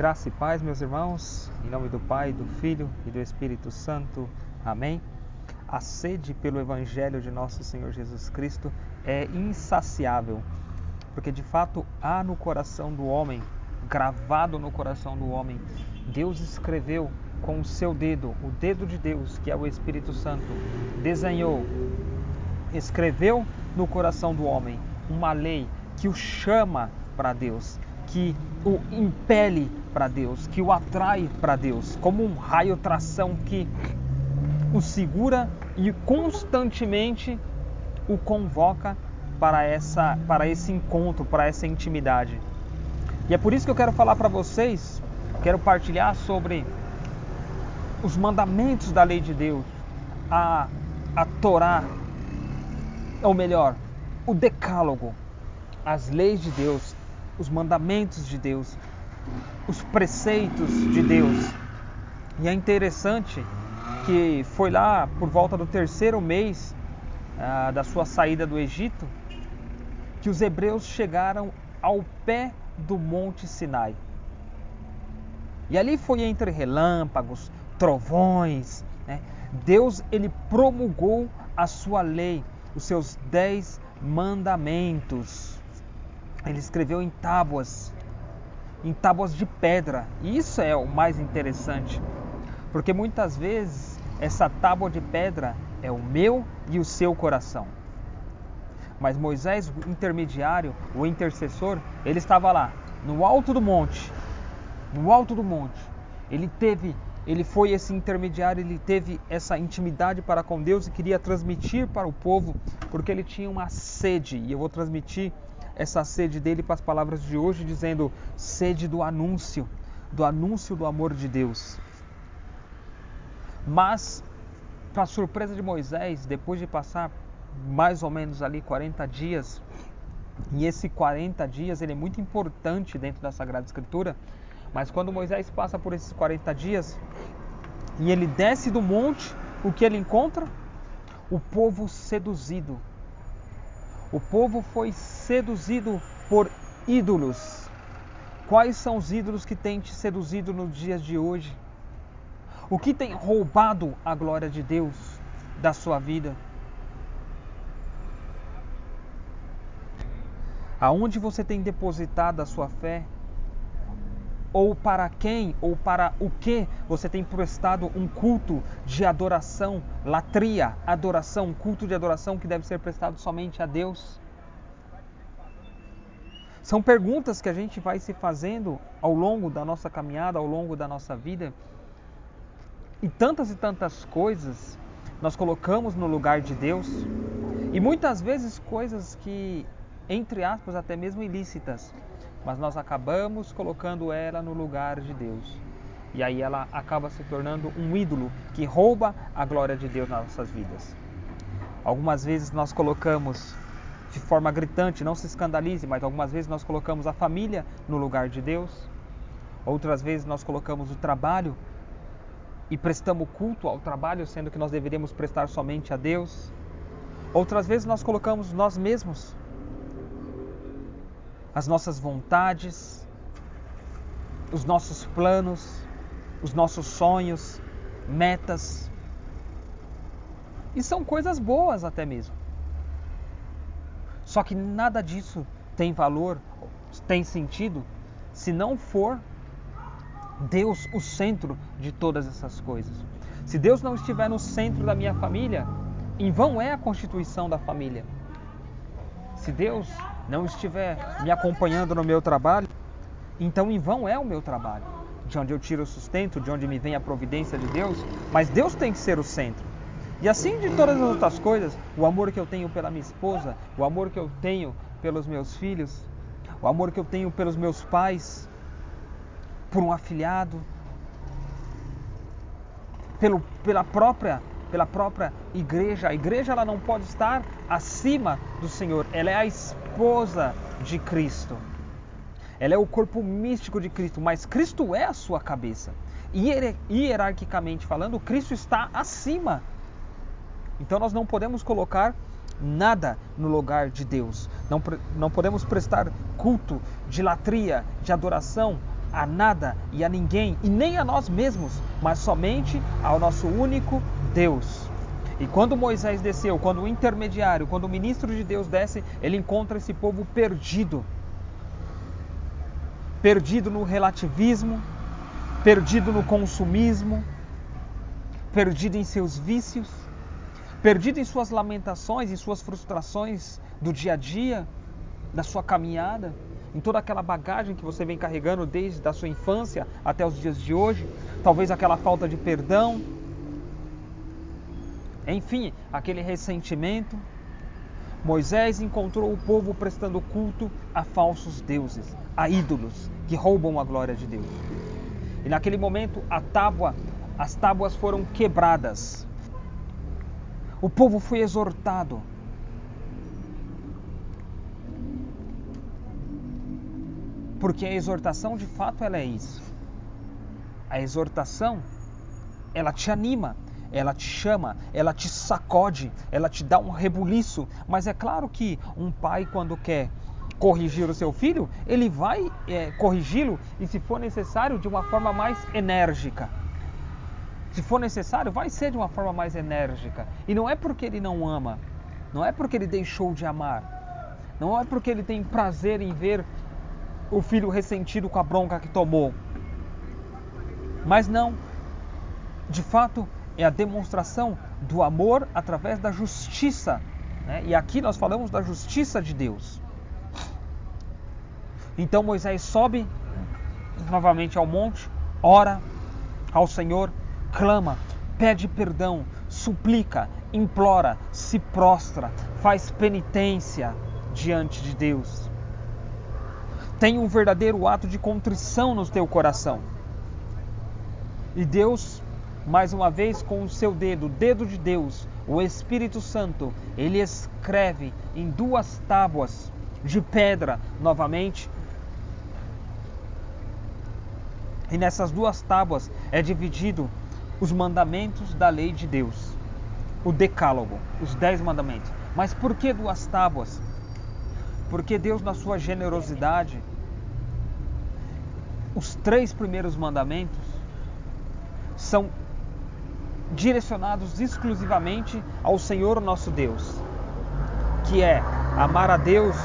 Graça e paz, meus irmãos, em nome do Pai, do Filho e do Espírito Santo. Amém. A sede pelo Evangelho de nosso Senhor Jesus Cristo é insaciável, porque de fato há no coração do homem, gravado no coração do homem, Deus escreveu com o seu dedo, o dedo de Deus, que é o Espírito Santo, desenhou, escreveu no coração do homem uma lei que o chama para Deus, que o impele para Deus, que o atrai para Deus, como um raio tração que o segura e constantemente o convoca para esse encontro, para essa intimidade. E é por isso que eu quero falar para vocês, quero partilhar sobre os mandamentos da lei de Deus, a Torá, ou melhor, o decálogo, as leis de Deus, os mandamentos de Deus, os preceitos de Deus. E é interessante que foi lá por volta do terceiro mês da sua saída do Egito que os hebreus chegaram ao pé do Monte Sinai. E ali foi entre relâmpagos, trovões, né? Deus, ele promulgou a sua lei, os seus 10 mandamentos. Ele escreveu em tábuas de pedra. E isso é o mais interessante, porque muitas vezes essa tábua de pedra é o meu e o seu coração. Mas Moisés, o intermediário, o intercessor, ele estava lá, no alto do monte. No alto do monte. Ele foi esse intermediário, ele teve essa intimidade para com Deus e queria transmitir para o povo, porque ele tinha uma sede. E eu vou transmitir essa sede dele para as palavras de hoje, dizendo: sede do anúncio do amor de Deus. Mas, para surpresa de Moisés, depois de passar mais ou menos ali 40 dias, e esse 40 dias ele é muito importante dentro da Sagrada Escritura, mas quando Moisés passa por esses 40 dias e ele desce do monte, o que ele encontra? O povo seduzido. O povo foi seduzido por ídolos. Quais são os ídolos que têm te seduzido nos dias de hoje? O que tem roubado a glória de Deus da sua vida? Aonde você tem depositado a sua fé? Ou para quem, ou para o que você tem prestado um culto de adoração, latria, adoração, um culto de adoração que deve ser prestado somente a Deus? São perguntas que a gente vai se fazendo ao longo da nossa caminhada, ao longo da nossa vida. E tantas coisas nós colocamos no lugar de Deus. E muitas vezes coisas que, entre aspas, até mesmo ilícitas, mas nós acabamos colocando ela no lugar de Deus. E aí ela acaba se tornando um ídolo que rouba a glória de Deus nas nossas vidas. Algumas vezes nós colocamos, de forma gritante, não se escandalize, mas algumas vezes nós colocamos a família no lugar de Deus. Outras vezes nós colocamos o trabalho e prestamos culto ao trabalho, sendo que nós deveríamos prestar somente a Deus. Outras vezes nós colocamos nós mesmos, as nossas vontades, os nossos planos, os nossos sonhos, metas. E são coisas boas até mesmo. Só que nada disso tem valor, tem sentido, se não for Deus o centro de todas essas coisas. Se Deus não estiver no centro da minha família, em vão é a constituição da família. Se Deus não estiver me acompanhando no meu trabalho, então em vão é o meu trabalho. De onde eu tiro o sustento, de onde me vem a providência de Deus, mas Deus tem que ser o centro. E assim de todas as outras coisas, o amor que eu tenho pela minha esposa, o amor que eu tenho pelos meus filhos, o amor que eu tenho pelos meus pais, por um afilhado, pela própria igreja. A igreja, ela não pode estar acima do Senhor. Ela é a esposa de Cristo. Ela é o corpo místico de Cristo, mas Cristo é a sua cabeça. Hierarquicamente falando, Cristo está acima. Então nós não podemos colocar nada no lugar de Deus. Não podemos prestar culto de latria, de adoração a nada e a ninguém, e nem a nós mesmos, mas somente ao nosso único Deus. E quando Moisés desceu, quando o intermediário, quando o ministro de Deus desce, ele encontra esse povo perdido. Perdido no relativismo, perdido no consumismo, perdido em seus vícios, perdido em suas lamentações, em suas frustrações do dia a dia, da sua caminhada, em toda aquela bagagem que você vem carregando desde a sua infância até os dias de hoje, talvez aquela falta de perdão, enfim, aquele ressentimento. Moisés encontrou o povo prestando culto a falsos deuses, a ídolos que roubam a glória de Deus. E naquele momento as tábuas foram quebradas. O povo foi exortado. Porque a exortação, de fato, ela é isso. A exortação, ela te anima, ela te chama, ela te sacode, ela te dá um rebuliço. Mas é claro que um pai, quando quer corrigir o seu filho, ele vai corrigi-lo, e se for necessário, de uma forma mais enérgica. Se for necessário, vai ser de uma forma mais enérgica. E não é porque ele não ama, não é porque ele deixou de amar, não é porque ele tem prazer em ver o filho ressentido com a bronca que tomou. Mas não, de fato, é a demonstração do amor através da justiça, né? E aqui nós falamos da justiça de Deus. Então Moisés sobe novamente ao monte, ora ao Senhor, clama, pede perdão, suplica, implora, se prostra, faz penitência diante de Deus. Tem um verdadeiro ato de contrição no teu coração. E Deus, mais uma vez, com o seu dedo, o dedo de Deus, o Espírito Santo, ele escreve em 2 tábuas de pedra novamente. E nessas 2 tábuas é dividido os mandamentos da lei de Deus, o decálogo, os 10 mandamentos. Mas por que 2 tábuas? Porque Deus, na sua generosidade, os 3 primeiros mandamentos são direcionados exclusivamente ao Senhor nosso Deus, que é amar a Deus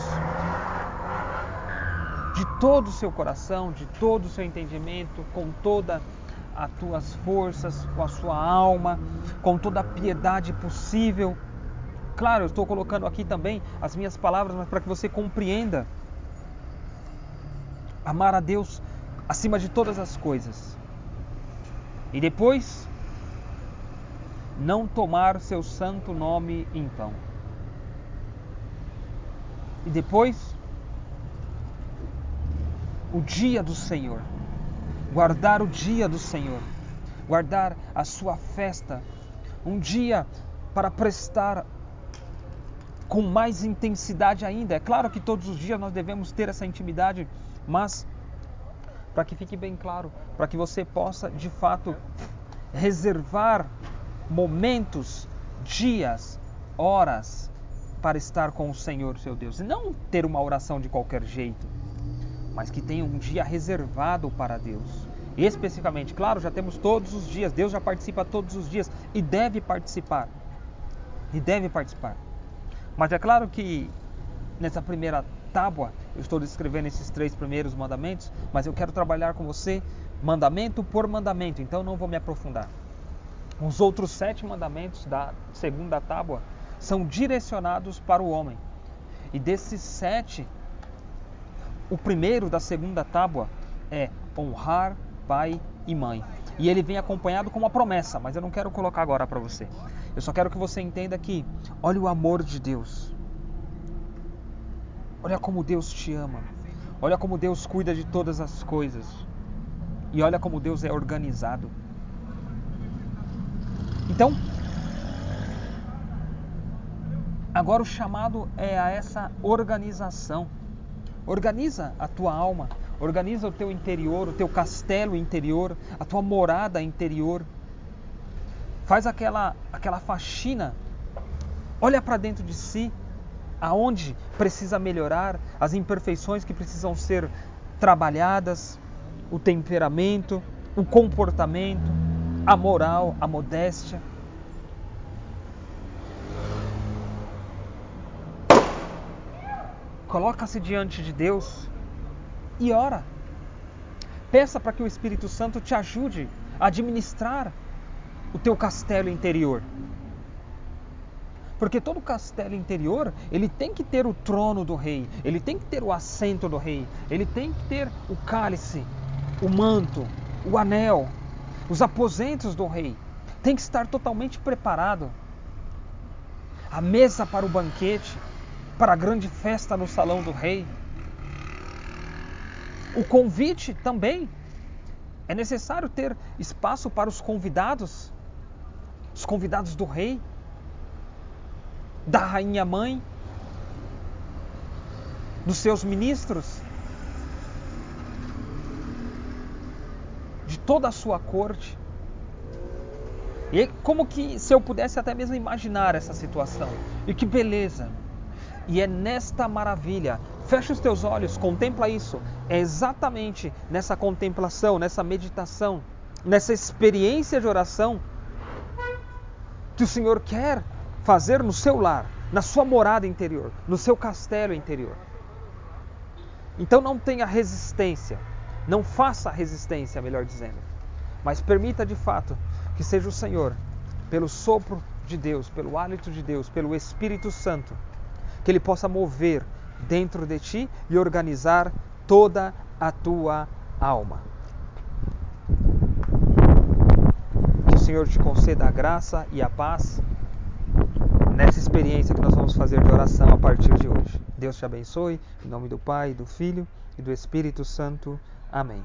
de todo o seu coração, de todo o seu entendimento, com todas as tuas forças, com a sua alma, com toda a piedade possível. Claro, eu estou colocando aqui também as minhas palavras, mas para que você compreenda. Amar a Deus acima de todas as coisas. E depois, não tomar seu santo nome em vão. E depois, o dia do Senhor. Guardar o dia do Senhor. Guardar a sua festa. Um dia para prestar com mais intensidade ainda. É claro que todos os dias nós devemos ter essa intimidade, mas para que fique bem claro, para que você possa de fato reservar momentos, dias, horas para estar com o Senhor, seu Deus. E não ter uma oração de qualquer jeito, mas que tenha um dia reservado para Deus. E especificamente, claro, já temos todos os dias, Deus já participa todos os dias e deve participar. E deve participar. Mas é claro que nessa primeira tábua, eu estou descrevendo esses 3 primeiros mandamentos, mas eu quero trabalhar com você mandamento por mandamento, então não vou me aprofundar. Os outros 7 mandamentos da segunda tábua são direcionados para o homem. E desses 7, o primeiro da segunda tábua é honrar pai e mãe. E ele vem acompanhado com uma promessa, mas eu não quero colocar agora para você. Eu só quero que você entenda que, olha o amor de Deus. Olha como Deus te ama. Olha como Deus cuida de todas as coisas. E olha como Deus é organizado. Então, agora o chamado é a essa organização. Organiza a tua alma. Organiza o teu interior, o teu castelo interior, a tua morada interior. Faz aquela faxina. Olha para dentro de si. Aonde precisa melhorar, as imperfeições que precisam ser trabalhadas, o temperamento, o comportamento, a moral, a modéstia. Coloca-se diante de Deus e ora. Peça para que o Espírito Santo te ajude a administrar o teu castelo interior. Porque todo castelo interior, ele tem que ter o trono do rei, ele tem que ter o assento do rei, ele tem que ter o cálice, o manto, o anel, os aposentos do rei. Tem que estar totalmente preparado. A mesa para o banquete, para a grande festa no salão do rei. O convite também. É necessário ter espaço para os convidados do rei, da rainha mãe, dos seus ministros, de toda a sua corte. E é como que se eu pudesse até mesmo imaginar essa situação. E que beleza! E é nesta maravilha, fecha os teus olhos, contempla isso. É exatamente nessa contemplação, nessa meditação, nessa experiência de oração que o Senhor quer fazer no seu lar, na sua morada interior, no seu castelo interior. Então não tenha resistência, não faça resistência, melhor dizendo, mas permita de fato que seja o Senhor, pelo sopro de Deus, pelo hálito de Deus, pelo Espírito Santo, que Ele possa mover dentro de ti e organizar toda a tua alma. Que o Senhor te conceda a graça e a paz nessa experiência que nós vamos fazer de oração a partir de hoje. Deus te abençoe, em nome do Pai, do Filho e do Espírito Santo. Amém.